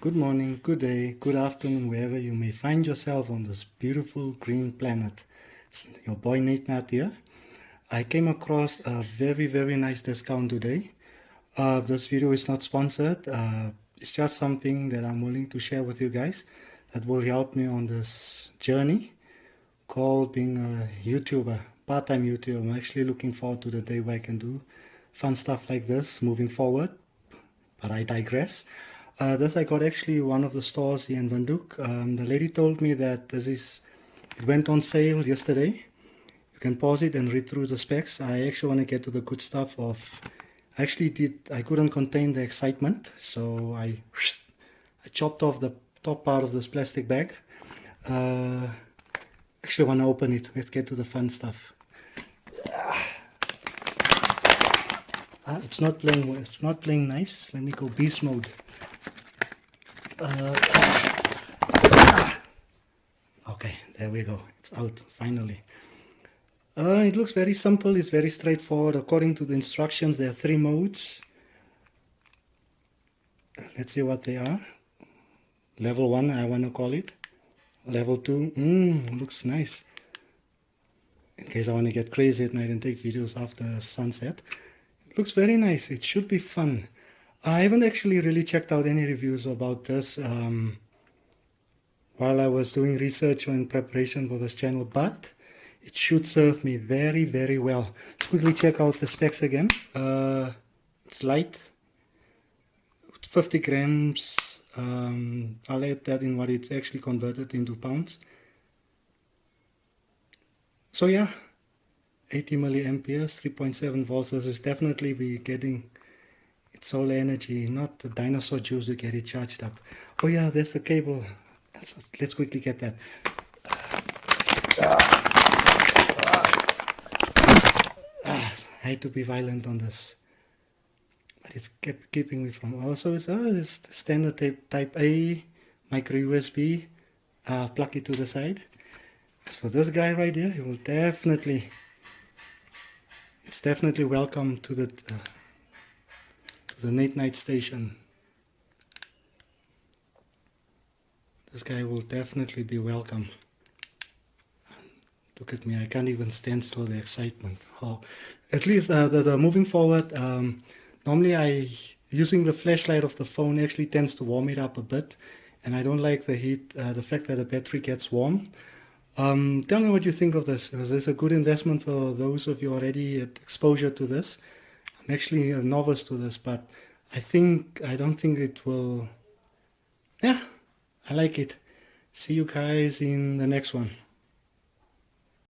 Good morning, good day, good afternoon, wherever you may find yourself on this beautiful green planet. It's your boy Nate Nat here. I came across a very nice discount today. This video is not sponsored. It's just something that I'm willing to share with you guys that will help me on this journey called being a YouTuber, part-time YouTuber. I'm actually looking forward to the day where I can do fun stuff like this moving forward, but I digress. This I got actually one of the stores here in Windhoek. The lady told me that it went on sale yesterday. You can pause it and read through the specs. I actually want to get to the good stuff of, I couldn't contain the excitement, so I chopped off the top part of this plastic bag. Actually want to open it. Let's get to the fun stuff. It's not playing nice. Let me go beast mode. Okay, there we go. It's out finally. It looks very simple. It's very straightforward. According to the instructions, there are 3 modes. Let's see what they are. Level 1, I want to call it. Level 2, looks nice. In case I want to get crazy at night and take videos after sunset. It looks very nice. It should be fun. I haven't actually really checked out any reviews about this while I was doing research or in preparation for this channel, but it should serve me very well. Let's quickly check out the specs again. It's light, 50 grams. I'll add that in what it's actually converted into pounds. So yeah, 80 milliamperes, 3.7 volts. This is definitely be getting it's solar energy, not the dinosaur juice to get it charged up. Oh yeah, there's the cable. Let's quickly get that. I hate to be violent on this, but it's kept keeping me from. Also, it's the standard type A, micro USB. Plug it to the side. As for this guy right here, he will definitely. It's definitely welcome to the Nate Night station. This guy will definitely be welcome. Look at me, I can't even stand still the excitement. Oh, at least the moving forward, normally using the flashlight of the phone actually tends to warm it up a bit, and I don't like the heat, the fact that the battery gets warm. Tell me what you think of this. Is this a good investment for those of you already at exposure to this? I'm actually a novice to this, but I don't think it will. Yeah, I like it. See you guys in the next one.